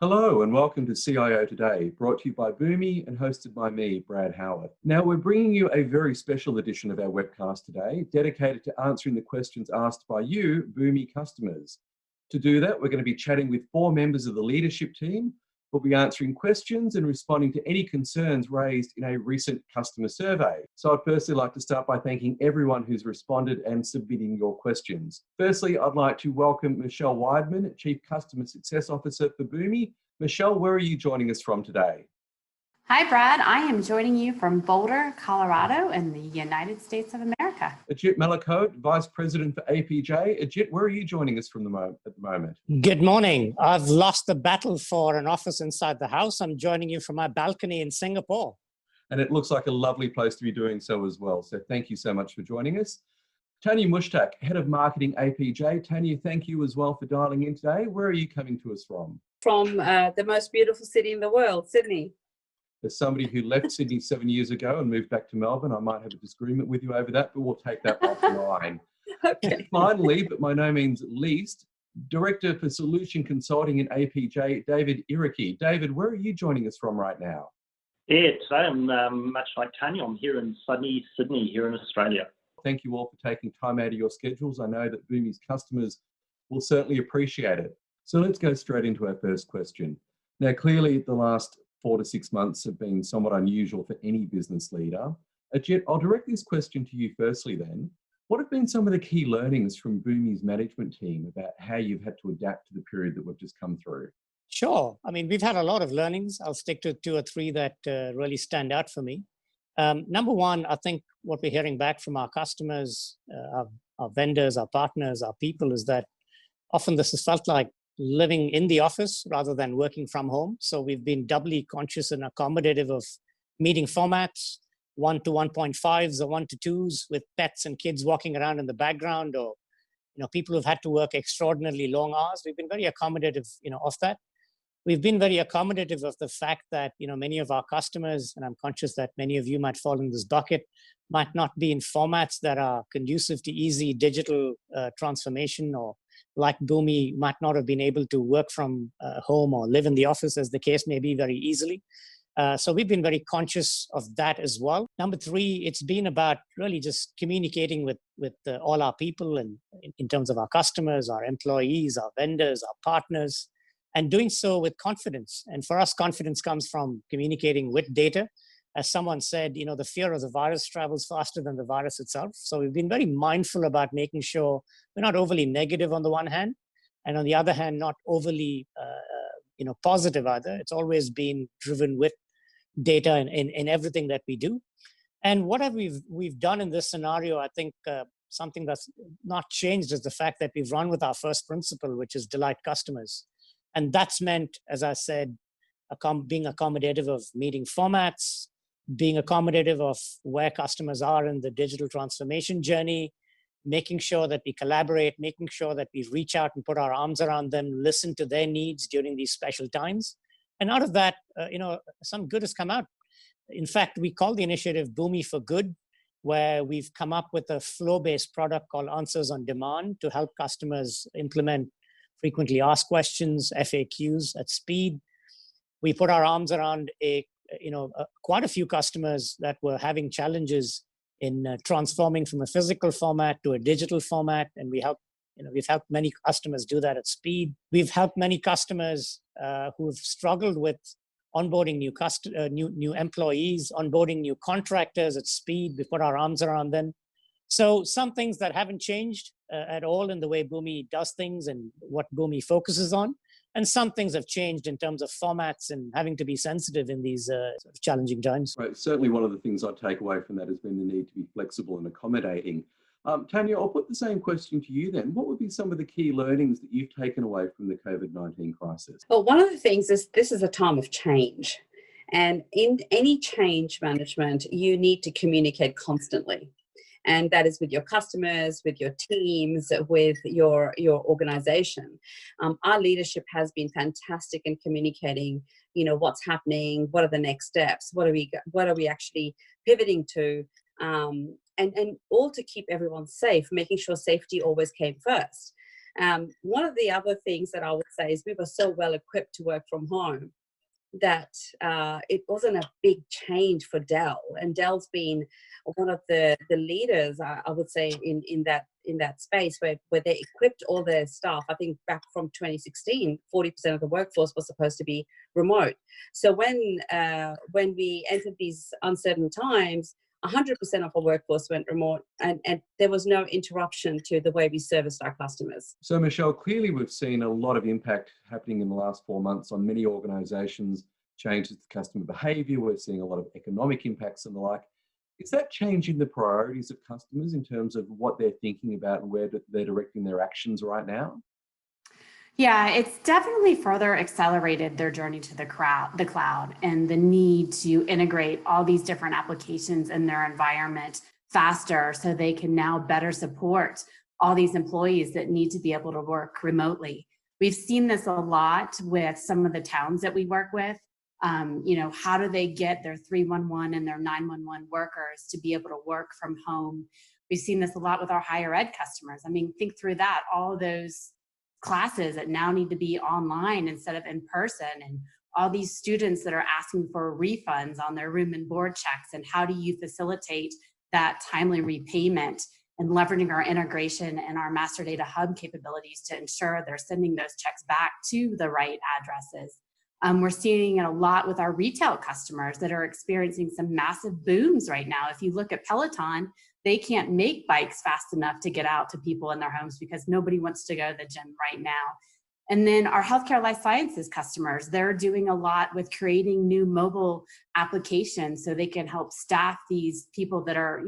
Hello and welcome to CIO Today, brought to you by Boomi and hosted by me, Brad Howard. Now we're bringing you a very special edition of our webcast today, dedicated to answering the questions asked by you, Boomi customers. To do that, we're going to be chatting with 4 members of the leadership team. We'll be answering questions and responding to any concerns raised in a recent customer survey. So I'd firstly like to start by thanking everyone who's responded and submitting your questions. Firstly, I'd like to welcome Michelle Weidman, Chief Customer Success Officer for Boomi. Michelle, where are you joining us from today? Hi, Brad. I am joining you from Boulder, Colorado in the United States of America. Ajit Malakote, Vice President for APJ. Ajit, where are you joining us from at the moment? Good morning. I've lost the battle for an office inside the house. I'm joining you from my balcony in Singapore. And it looks like a lovely place to be doing so as well. So thank you so much for joining us. Tanya Mushtaq, Head of Marketing APJ. Tanya, thank you as well for dialing in today. Where are you coming to us from? From the most beautiful city in the world, Sydney. As somebody who left Sydney 7 years ago and moved back to Melbourne, I might have a disagreement with you over that, but we'll take that offline. Okay. Finally, but by no means least, Director for Solution Consulting in APJ, David Iriki. David, where are you joining us from right now? Yeah, today I'm much like Tanya. I'm here in sunny Sydney, here in Australia. Thank you all for taking time out of your schedules. I know that Boomi's customers will certainly appreciate it. So let's go straight into our first question. Now, clearly the last 4 to 6 months have been somewhat unusual for any business leader. Ajit, I'll direct this question to you firstly then. What have been some of the key learnings from Boomi's management team about how you've had to adapt to the period that we've just come through? Sure. I mean, we've had a lot of learnings. I'll stick to 2 or 3 that really stand out for me. Number one, I think what we're hearing back from our customers, our vendors, our partners, our people is that often this has felt like living in the office rather than working from home. So we've been doubly conscious and accommodative of meeting formats, 1 to 1.5s or 1 to 2s with pets and kids walking around in the background, or people who've had to work extraordinarily long hours. We've been very accommodative of that. We've been very accommodative of the fact that many of our customers, and I'm conscious that many of you might fall in this bucket, might not be in formats that are conducive to easy digital transformation, or like Boomi, might not have been able to work from home or live in the office, as the case may be, very easily. So we've been very conscious of that as well. Number 3, it's been about really just communicating with all our people, and in terms of our customers, our employees, our vendors, our partners, and doing so with confidence. And for us, confidence comes from communicating with data. As someone said, the fear of the virus travels faster than the virus itself. So we've been very mindful about making sure we're not overly negative on the one hand, and on the other hand, not overly positive either. It's always been driven with data in everything that we do. And what we've done in this scenario, I think something that's not changed is the fact that we've run with our first principle, which is delight customers. And that's meant, as I said, being accommodative of meeting formats, being accommodative of where customers are in the digital transformation journey, making sure that we collaborate, making sure that we reach out and put our arms around them, listen to their needs during these special times. And out of that, some good has come out. In fact, we call the initiative Boomi for Good, where we've come up with a flow-based product called Answers on Demand to help customers implement frequently asked questions, FAQs at speed. We put our arms around quite a few customers that were having challenges in transforming from a physical format to a digital format, and we've helped many customers do that at speed. We've helped many customers who have struggled with onboarding new employees, onboarding new contractors at speed. We put our arms around them. So some things that haven't changed at all in the way Boomi does things and what Boomi focuses on. And some things have changed in terms of formats and having to be sensitive in these sort of challenging times. Right. Certainly one of the things I take away from that has been the need to be flexible and accommodating. Tanya, I'll put the same question to you then. What would be some of the key learnings that you've taken away from the COVID-19 crisis? Well, one of the things is this is a time of change. And in any change management, you need to communicate constantly. And that is with your customers, with your teams, with your organization. Our leadership has been fantastic in communicating, what's happening, what are the next steps, what are we actually pivoting to, and all to keep everyone safe, making sure safety always came first. One of the other things that I would say is we were so well equipped to work from home that it wasn't a big change for Dell, and Dell's been one of the leaders, I would say, in that space where they equipped all their staff. I think back from 2016, 40% of the workforce was supposed to be remote. So when we entered these uncertain times, 100% of our workforce went remote, and there was no interruption to the way we serviced our customers. So Michelle, clearly we've seen a lot of impact happening in the last 4 months on many organisations, changes to customer behaviour. We're seeing a lot of economic impacts and the like. Is that changing the priorities of customers in terms of what they're thinking about and where they're directing their actions right now? Yeah, it's definitely further accelerated their journey to the cloud and the need to integrate all these different applications in their environment faster so they can now better support all these employees that need to be able to work remotely. We've seen this a lot with some of the towns that we work with. How do they get their 311 and their 911 workers to be able to work from home? We've seen this a lot with our higher ed customers. I mean, think through that, all those classes that now need to be online instead of in person, and all these students that are asking for refunds on their room and board checks, and how do you facilitate that timely repayment, and leveraging our integration and our master data hub capabilities to ensure they're sending those checks back to the right addresses. We're seeing it a lot with our retail customers that are experiencing some massive booms right now. If you look at Peloton, they can't make bikes fast enough to get out to people in their homes because nobody wants to go to the gym right now. And then our healthcare life sciences customers, they're doing a lot with creating new mobile applications so they can help staff these people that are,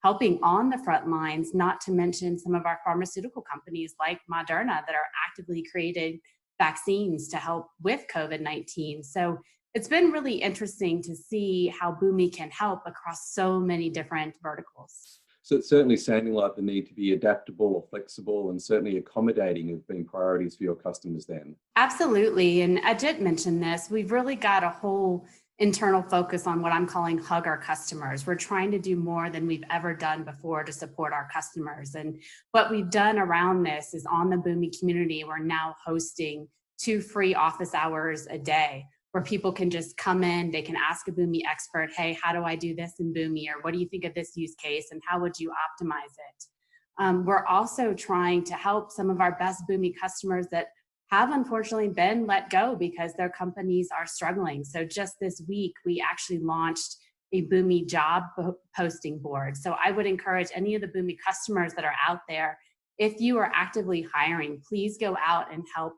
helping on the front lines, not to mention some of our pharmaceutical companies like Moderna that are actively creating vaccines to help with COVID-19. So it's been really interesting to see how Boomi can help across so many different verticals. So it's certainly sounding like the need to be adaptable or flexible and certainly accommodating have been priorities for your customers then. Absolutely. And Ajit mentioned this. We've really got a whole internal focus on what I'm calling hug our customers. We're trying to do more than we've ever done before to support our customers. And what we've done around this is on the Boomi community, we're now hosting 2 free office hours a day where people can just come in, they can ask a Boomi expert, hey, how do I do this in Boomi? Or what do you think of this use case? And how would you optimize it? We're also trying to help some of our best Boomi customers that have unfortunately been let go because their companies are struggling. So just this week, we actually launched a Boomi job posting board. So I would encourage any of the Boomi customers that are out there, if you are actively hiring, please go out and help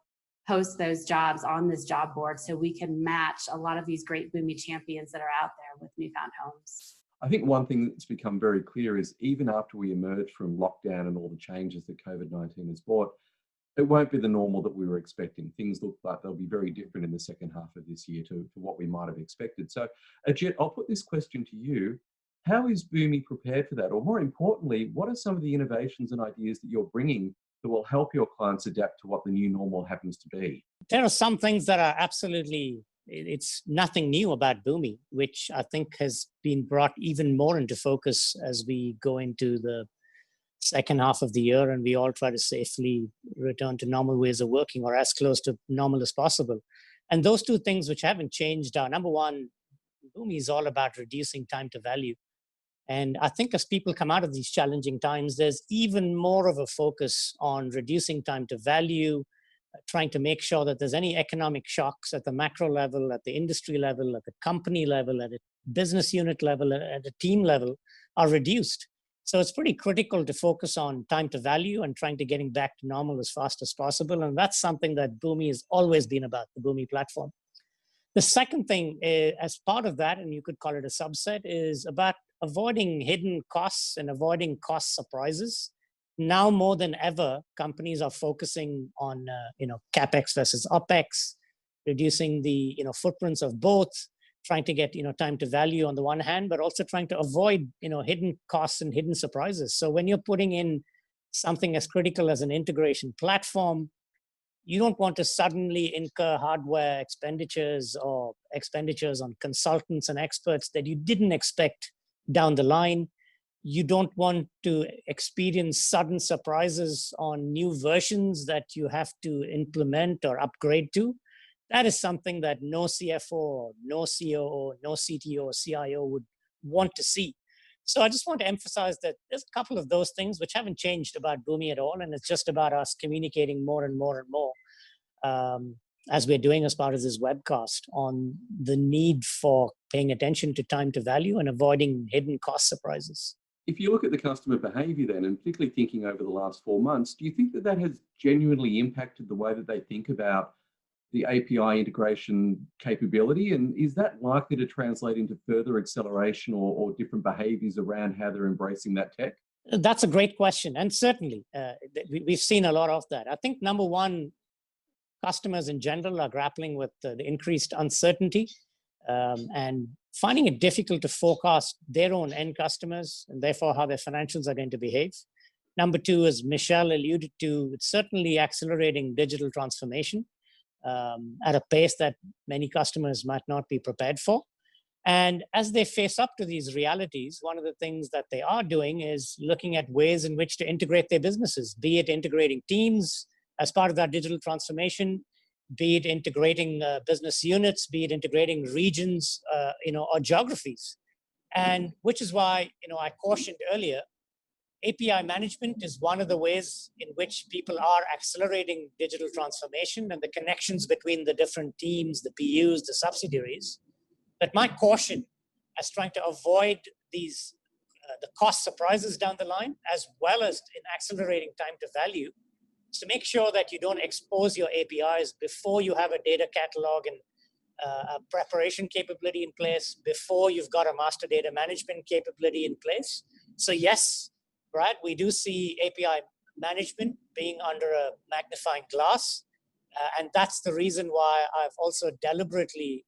post those jobs on this job board so we can match a lot of these great Boomi champions that are out there with newfound homes. I think one thing that's become very clear is even after we emerge from lockdown and all the changes that COVID-19 has brought, it won't be the normal that we were expecting. Things look like they'll be very different in the second half of this year to what we might have expected. So, Ajit, I'll put this question to you. How is Boomi prepared for that? Or more importantly, what are some of the innovations and ideas that you're bringing that will help your clients adapt to what the new normal happens to be? There are some things that are absolutely, it's nothing new about Boomi, which I think has been brought even more into focus as we go into the second half of the year and we all try to safely return to normal ways of working or as close to normal as possible. And those 2 things which haven't changed are, number one, Boomi is all about reducing time to value. And I think as people come out of these challenging times, there's even more of a focus on reducing time to value, trying to make sure that there's any economic shocks at the macro level, at the industry level, at the company level, at a business unit level, at a team level are reduced. So it's pretty critical to focus on time to value and trying to getting back to normal as fast as possible. And that's something that Boomi has always been about, the Boomi platform. The second thing is, as part of that, and you could call it a subset, is about avoiding hidden costs and avoiding cost surprises. Now more than ever, companies are focusing on CapEx versus OpEx, reducing the footprints of both, trying to get time to value on the one hand, but also trying to avoid hidden costs and hidden surprises. So when you're putting in something as critical as an integration platform, you don't want to suddenly incur hardware expenditures or expenditures on consultants and experts that you didn't expect down the line. You don't want to experience sudden surprises on new versions that you have to implement or upgrade to. That is something that no CFO, no COO, no CTO or CIO would want to see. So I just want to emphasize that there's a couple of those things which haven't changed about Boomi at all. And it's just about us communicating more and more and more, as we're doing as part of this webcast, on the need for paying attention to time to value and avoiding hidden cost surprises. If you look at the customer behavior then, and particularly thinking over the last 4 months, do you think that that has genuinely impacted the way that they think about the API integration capability? And is that likely to translate into further acceleration or different behaviors around how they're embracing that tech? That's a great question. And certainly, we've seen a lot of that. I think number one, customers in general are grappling with the increased uncertainty and finding it difficult to forecast their own end customers and therefore how their financials are going to behave. Number two, as Michelle alluded to, it's certainly accelerating digital transformation at a pace that many customers might not be prepared for. And as they face up to these realities, one of the things that they are doing is looking at ways in which to integrate their businesses, be it integrating teams as part of that digital transformation, be it integrating business units, be it integrating regions, or geographies. And which is why, I cautioned earlier, API management is one of the ways in which people are accelerating digital transformation and the connections between the different teams, the PUs, the subsidiaries. But my caution as trying to avoid these the cost surprises down the line, as well as in accelerating time to value, is to make sure that you don't expose your APIs before you have a data catalog and a preparation capability in place, before you've got a master data management capability in place. So yes, Brad, we do see API management being under a magnifying glass. And that's the reason why I've also deliberately,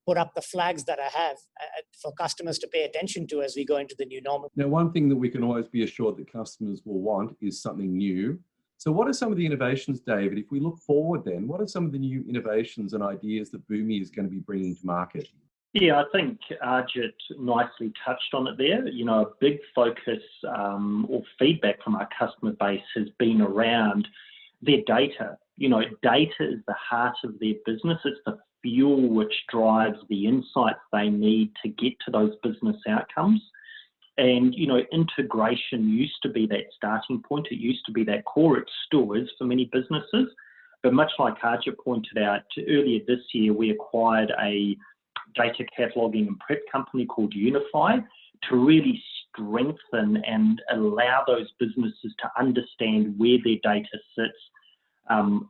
put up the flags that I have for customers to pay attention to as we go into the new normal. Now, one thing that we can always be assured that customers will want is something new. So what are some of the innovations, David? If we look forward then, what are some of the new innovations and ideas that Boomi is going to be bringing to market? Yeah, I think Arjit nicely touched on it there. A big focus or feedback from our customer base has been around their data. Data is the heart of their business. It's the fuel which drives the insights they need to get to those business outcomes. And, integration used to be that starting point. It used to be that core. It still is for many businesses. But much like Arjit pointed out, earlier this year, we acquired a data cataloging and prep company called Unify to really strengthen and allow those businesses to understand where their data sits,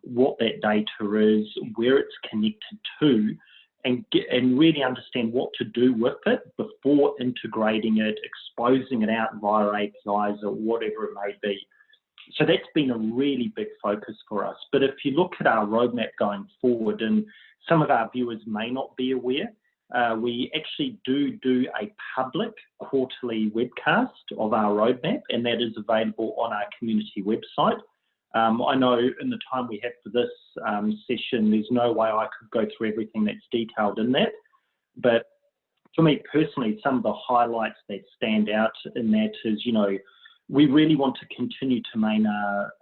what that data is, where it's connected to, and really understand what to do with it before integrating it, exposing it out via APIs or whatever it may be. So that's been a really big focus for us. But if you look at our roadmap going forward, and some of our viewers may not be aware, we actually do a public quarterly webcast of our roadmap, and that is available on our community website. I know in the time we have for this session, there's no way I could go through everything that's detailed in that. But for me personally, some of the highlights that stand out in that is, we really want to continue to maintain our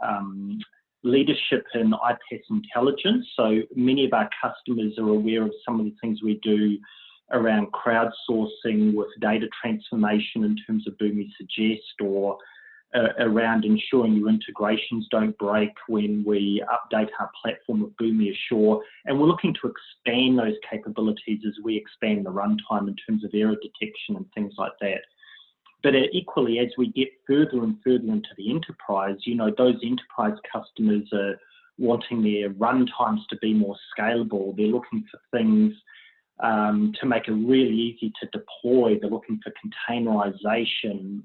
leadership in IPaaS intelligence. So many of our customers are aware of some of the things we do around crowdsourcing with data transformation in terms of Boomi Suggest, or around ensuring your integrations don't break when we update our platform with Boomi Assure. And we're looking to expand those capabilities as we expand the runtime in terms of error detection and things like that. But equally, as we get further and further into the enterprise, those enterprise customers are wanting their runtimes to be more scalable. They're looking for things to make it really easy to deploy. They're looking for containerization,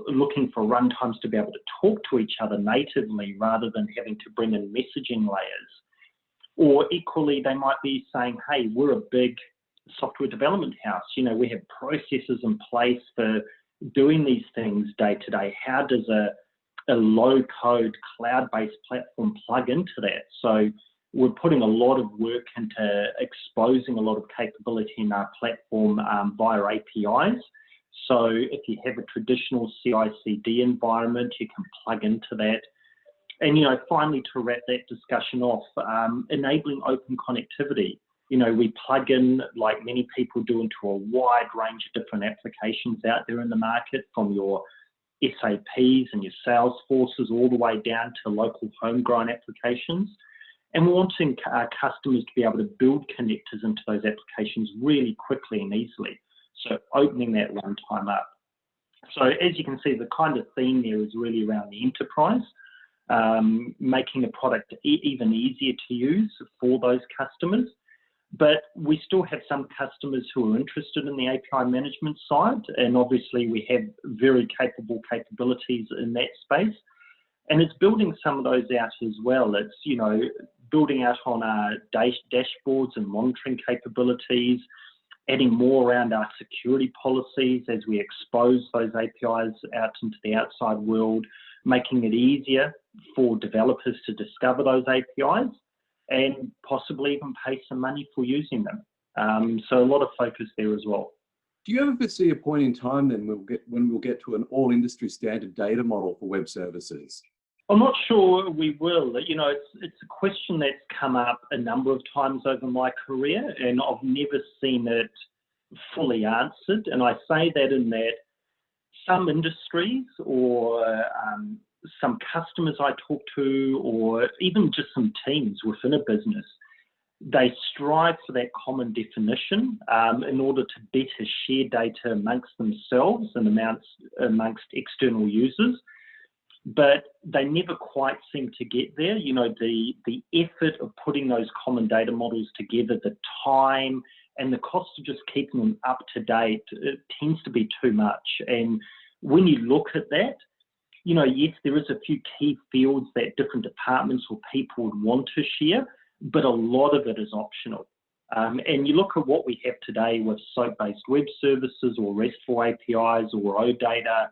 looking for runtimes to be able to talk to each other natively rather than having to bring in messaging layers. Or equally, they might be saying, hey, we're a big software development house. We have processes in place for doing these things day to day. How does a low-code cloud-based platform plug into that? So we're putting a lot of work into exposing a lot of capability in our platform via APIs, So if you have a traditional CI/CD environment, you can plug into that. And, you know, finally, to wrap that discussion off, enabling open connectivity. You know, we plug in, like many people do, into a wide range of different applications out there in the market, from your SAPs and your Salesforces all the way down to local homegrown applications. And we're wanting our customers to be able to build connectors into those applications really quickly and easily. So opening that runtime up. So as you can see, the kind of theme there is really around the enterprise, making a product even easier to use for those customers. But we still have some customers who are interested in the API management side, and obviously we have very capable capabilities in that space. And it's building some of those out as well. It's, you know, building out on our dashboards and monitoring capabilities, adding more around our security policies as we expose those APIs out into the outside world, making it easier for developers to discover those APIs and possibly even pay some money for using them. So a lot of focus there as well. Do you ever foresee a point in time then when we'll get to an all industry standard data model for web services? I'm not sure we will. You know, it's a question that's come up a number of times over my career, and I've never seen it fully answered. And I say that in that some industries or some customers I talk to, or even just some teams within a business, they strive for that common definition in order to better share data amongst themselves and amongst external users. But they never quite seem to get there. You know, the effort of putting those common data models together, the time and the cost of just keeping them up to date, it tends to be too much. And when you look at that, you know, yes, there is a few key fields that different departments or people would want to share, but a lot of it is optional. And you look at what we have today with SOAP-based web services or RESTful APIs or OData,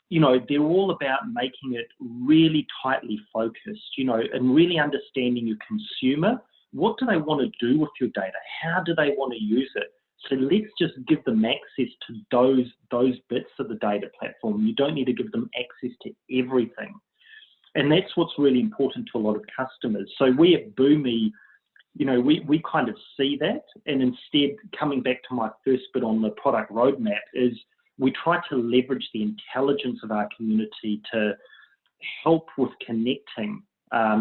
you know, they're all about making it really tightly focused, you know, and really understanding your consumer. What do they want to do with your data? How do they want to use it? So let's just give them access to those bits of the data platform. You don't need to give them access to everything. And that's what's really important to a lot of customers. So we at Boomi, you know, we kind of see that. And instead, coming back to my first bit on the product roadmap, is we try to leverage the intelligence of our community to help with connecting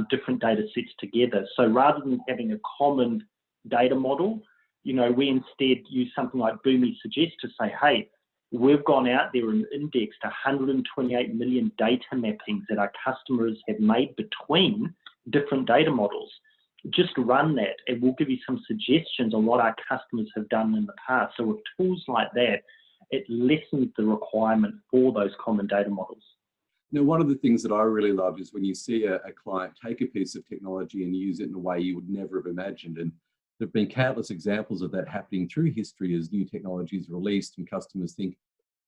different data sets together. So rather than having a common data model, you know, we instead use something like Boomi Suggest to say, hey, we've gone out there and indexed 128 million data mappings that our customers have made between different data models. Just run that and we'll give you some suggestions on what our customers have done in the past. So with tools like that, it lessens the requirement for those common data models. Now, one of the things that I really love is when you see a client take a piece of technology and use it in a way you would never have imagined. And there have been countless examples of that happening through history as new technology is released and customers think,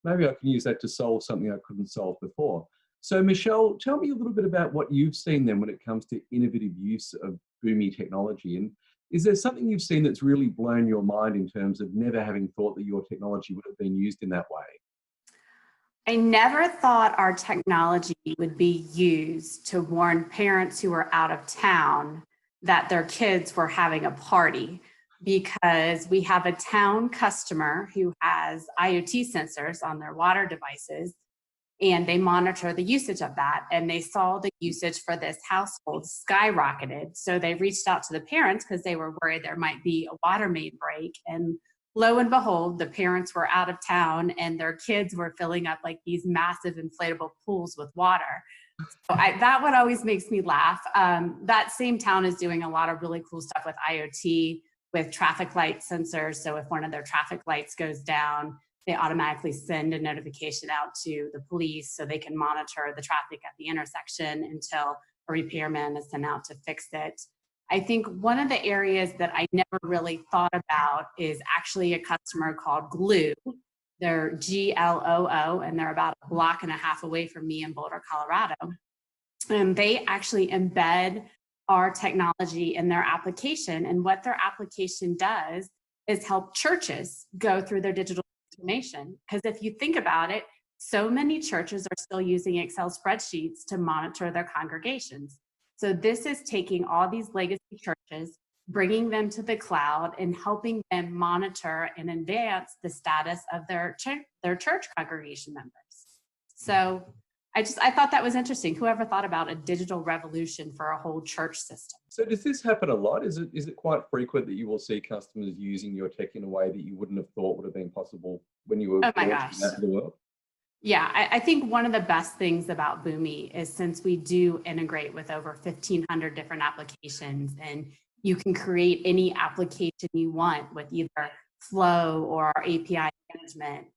maybe I can use that to solve something I couldn't solve before. So Michelle, tell me a little bit about what you've seen then when it comes to innovative use of Boomi technology. And is there something you've seen that's really blown your mind in terms of never having thought that your technology would have been used in that way? I never thought our technology would be used to warn parents who were out of town that their kids were having a party, because we have a town customer who has IoT sensors on their water devices, and they monitor the usage of that. And they saw the usage for this household skyrocketed. So they reached out to the parents because they were worried there might be a water main break. And lo and behold, the parents were out of town and their kids were filling up like these massive inflatable pools with water. So that one always makes me laugh. That same town is doing a lot of really cool stuff with IoT, with traffic light sensors. So if one of their traffic lights goes down, they automatically send a notification out to the police so they can monitor the traffic at the intersection until a repairman is sent out to fix it. I think one of the areas that I never really thought about is actually a customer called Gloo. They're GLOO, and they're about a block and a half away from me in Boulder, Colorado. And they actually embed our technology in their application. And what their application does is help churches go through their digital consternation, because if you think about it, so many churches are still using Excel spreadsheets to monitor their congregations. So this is taking all these legacy churches, bringing them to the cloud, and helping them monitor and advance the status of their church congregation members. So I thought that was interesting. Whoever thought about a digital revolution for a whole church system? So does this happen a lot? Is it quite frequent that you will see customers using your tech in a way that you wouldn't have thought would have been possible when you were launching that to the world? Yeah, I think one of the best things about Boomi is, since we do integrate with over 1,500 different applications, and you can create any application you want with either Flow or API management,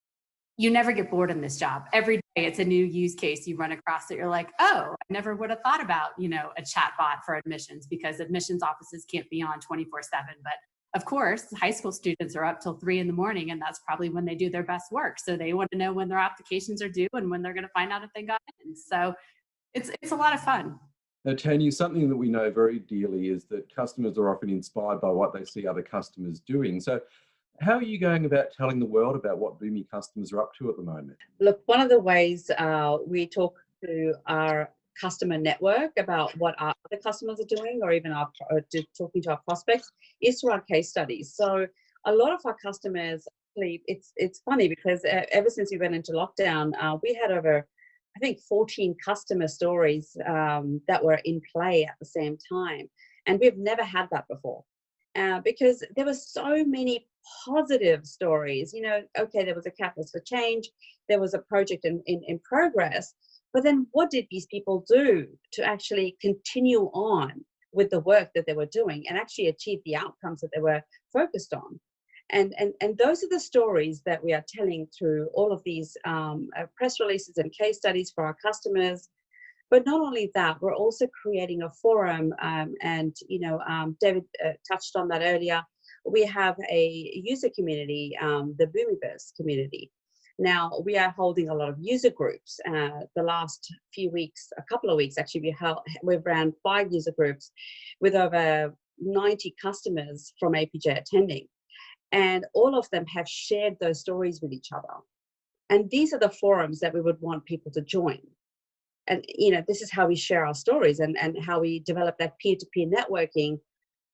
you never get bored in this job. Every day it's a new use case you run across that you're like, oh, I never would have thought about, a chatbot for admissions, because admissions offices can't be on 24/7. But of course, high school students are up till 3 a.m, and that's probably when they do their best work. So they want to know when their applications are due and when they're going to find out if they got in. So it's a lot of fun. Now, Tanya, something that we know very dearly is that customers are often inspired by what they see other customers doing. So how are you going about telling the world about what Boomi customers are up to at the moment? Look, one of the ways we talk to our customer network about what our other customers are doing, or even talking to our prospects, is through our case studies. So a lot of our customers, it's funny because ever since we went into lockdown, we had over, I think, 14 customer stories that were in play at the same time. And we've never had that before because there were so many positive stories. Okay, there was a catalyst for change, there was a project in progress, but then what did these people do to actually continue on with the work that they were doing and actually achieve the outcomes that they were focused on? And those are the stories that we are telling through all of these press releases and case studies for our customers. But not only that, we're also creating a forum, and David touched on that earlier. We have a user community, the Boomiverse community. Now, we are holding a lot of user groups. The last few weeks, a couple of weeks actually, we've ran 5 user groups with over 90 customers from APJ attending. And all of them have shared those stories with each other. And these are the forums that we would want people to join. And, this is how we share our stories and how we develop that peer-to-peer networking.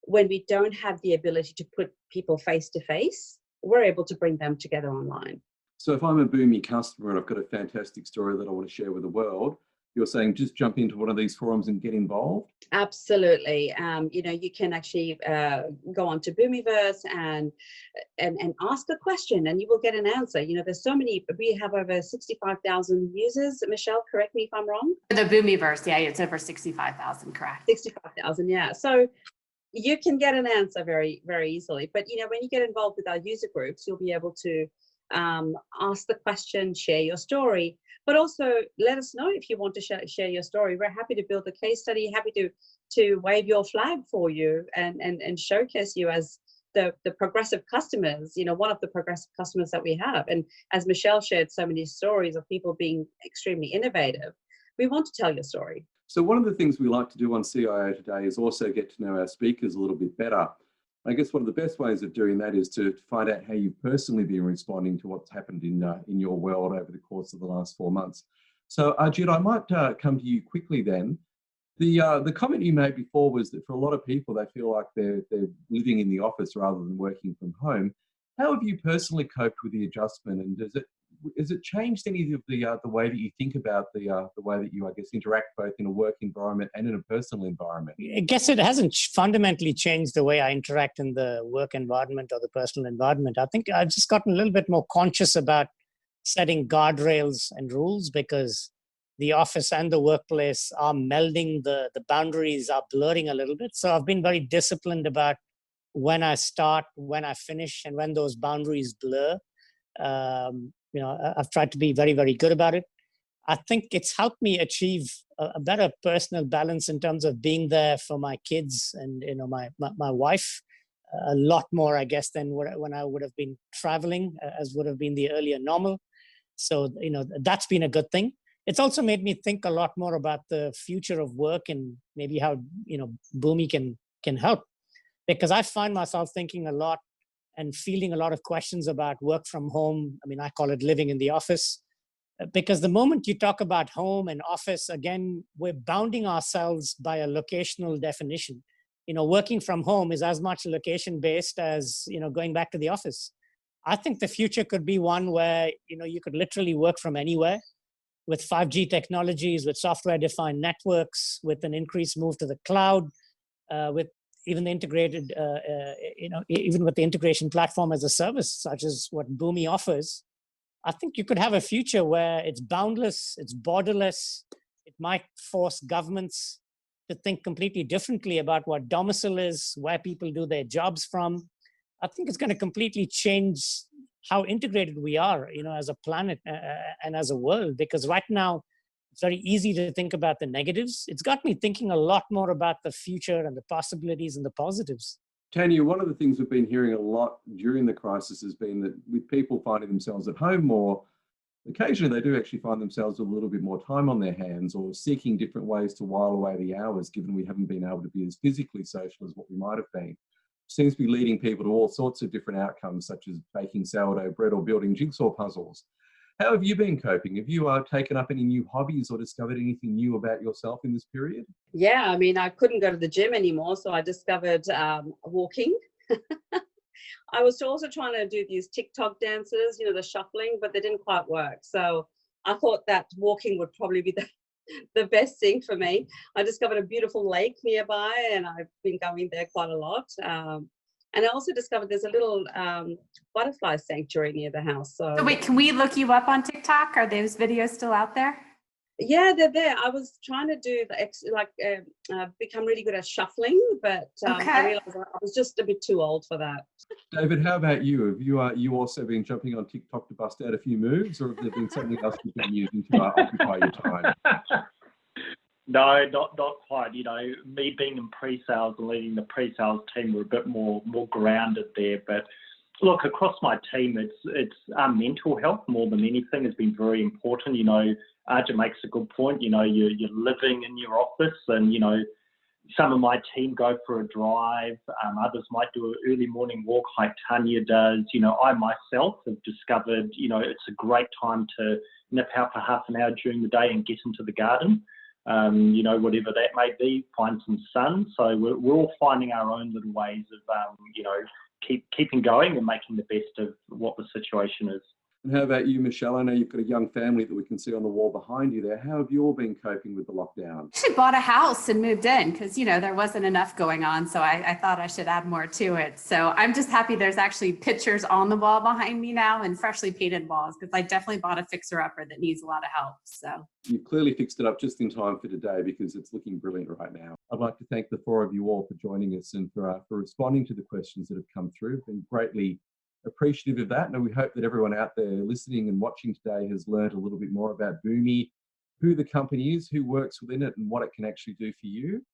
When we don't have the ability to put people face to face, we're able to bring them together online. So if I'm a Boomi customer and I've got a fantastic story that I want to share with the world, you're saying just jump into one of these forums and get involved? Absolutely. You can actually go on to Boomiverse and ask a question, and you will get an answer. There's so many. We have over 65,000 users. Michelle, correct me if I'm wrong. The Boomiverse, yeah, it's over 65,000, correct? 65,000, yeah. So you can get an answer very, very easily. But when you get involved with our user groups, you'll be able to ask the question, share your story, but also let us know if you want to share your story. We're happy to build a case study, happy to wave your flag for you and showcase you as the progressive customers, one of the progressive customers that we have. And as Michelle shared so many stories of people being extremely innovative, we want to tell your story. So one of the things we like to do on CIO Today is also get to know our speakers a little bit better. I guess one of the best ways of doing that is to find out how you've personally been responding to what's happened in your world over the course of the last 4 months. So Ajit, I might come to you quickly then. The comment you made before was that for a lot of people, they feel like they're living in the office rather than working from home. How have you personally coped with the adjustment, and has it changed any of the way that you think about the way that you, I guess, interact both in a work environment and in a personal environment? I guess it hasn't fundamentally changed the way I interact in the work environment or the personal environment. I think I've just gotten a little bit more conscious about setting guardrails and rules, because the office and the workplace are melding, the boundaries are blurring a little bit. So I've been very disciplined about when I start, when I finish, and when those boundaries blur. I've tried to be very, very good about it. I think it's helped me achieve a better personal balance in terms of being there for my kids and my wife a lot more, I guess, than when I would have been traveling, as would have been the earlier normal. So that's been a good thing. It's also made me think a lot more about the future of work and maybe how Boomi can help, because I find myself thinking a lot and fielding a lot of questions about work from home. I mean, I call it living in the office. Because the moment you talk about home and office, again, we're bounding ourselves by a locational definition. Working from home is as much location-based as, going back to the office. I think the future could be one where, you could literally work from anywhere with 5G technologies, with software-defined networks, with an increased move to the cloud, with even the integrated, even with the integration platform as a service, such as what Boomi offers. I think you could have a future where it's boundless, it's borderless. It might force governments to think completely differently about what domicile is, where people do their jobs from. I think it's going to completely change how integrated we are, as a planet and as a world, because right now it's very easy to think about the negatives. It's got me thinking a lot more about the future and the possibilities and the positives. Tanya, one of the things we've been hearing a lot during the crisis has been that with people finding themselves at home more, occasionally they do actually find themselves with a little bit more time on their hands or seeking different ways to while away the hours, given we haven't been able to be as physically social as what we might have been. Seems to be leading people to all sorts of different outcomes, such as baking sourdough bread or building jigsaw puzzles. How have you been coping? Have you taken up any new hobbies or discovered anything new about yourself in this period? Yeah, I mean, I couldn't go to the gym anymore, so I discovered walking. I was also trying to do these TikTok dances, the shuffling, but they didn't quite work. So I thought that walking would probably be the best thing for me. I discovered a beautiful lake nearby, and I've been going there quite a lot. And I also discovered there's a little butterfly sanctuary near the house. So wait, can we look you up on TikTok? Are those videos still out there? Yeah, they're there. I was trying to do become really good at shuffling, but I realized I was just a bit too old for that. David, how about you? Have you also been jumping on TikTok to bust out a few moves, or have there been something else you've been using to occupy your time? No, not quite. Me being in pre-sales and leading the pre-sales team, we're a bit more grounded there. But look, across my team, it's our mental health more than anything has been very important. Arjun makes a good point. You're living in your office, and some of my team go for a drive. Others might do an early morning walk like Tanya does. I myself have discovered, it's a great time to nip out for half an hour during the day and get into the garden. Whatever that may be, find some sun. So we're all finding our own little ways of, keeping going and making the best of what the situation is. And how about you, Michelle? I know you've got a young family that we can see on the wall behind you there. How have you all been coping with the lockdown? I actually bought a house and moved in because, there wasn't enough going on. So I thought I should add more to it. So I'm just happy there's actually pictures on the wall behind me now and freshly painted walls, because I definitely bought a fixer-upper that needs a lot of help. So you've clearly fixed it up just in time for today, because it's looking brilliant right now. I'd like to thank the four of you all for joining us and for responding to the questions that have come through. I've been greatly appreciative of that, and we hope that everyone out there listening and watching today has learned a little bit more about Boomi, who the company is, who works within it, and what it can actually do for you.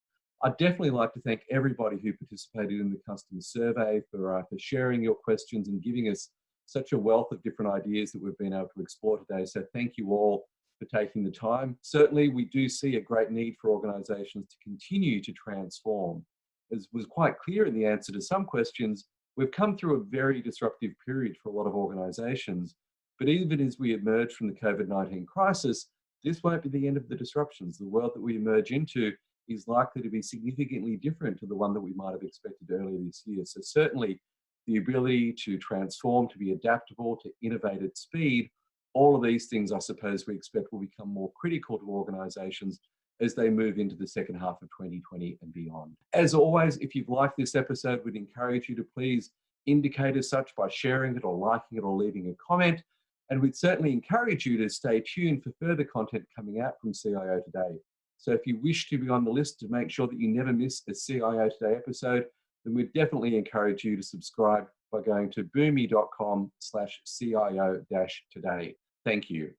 I'd definitely like to thank everybody who participated in the customer survey for sharing your questions and giving us such a wealth of different ideas that we've been able to explore today. So thank you all for taking the time. Certainly, we do see a great need for organisations to continue to transform. As was quite clear in the answer to some questions, we've come through a very disruptive period for a lot of organisations, but even as we emerge from the COVID-19 crisis, this won't be the end of the disruptions. The world that we emerge into is likely to be significantly different to the one that we might have expected earlier this year. So certainly the ability to transform, to be adaptable, to innovate at speed, all of these things I suppose we expect will become more critical to organisations as they move into the second half of 2020 and beyond. As always, if you've liked this episode, we'd encourage you to please indicate as such by sharing it or liking it or leaving a comment. And we'd certainly encourage you to stay tuned for further content coming out from CIO Today. So if you wish to be on the list to make sure that you never miss a CIO Today episode, then we'd definitely encourage you to subscribe by going to boomi.com/CIO-today. Thank you.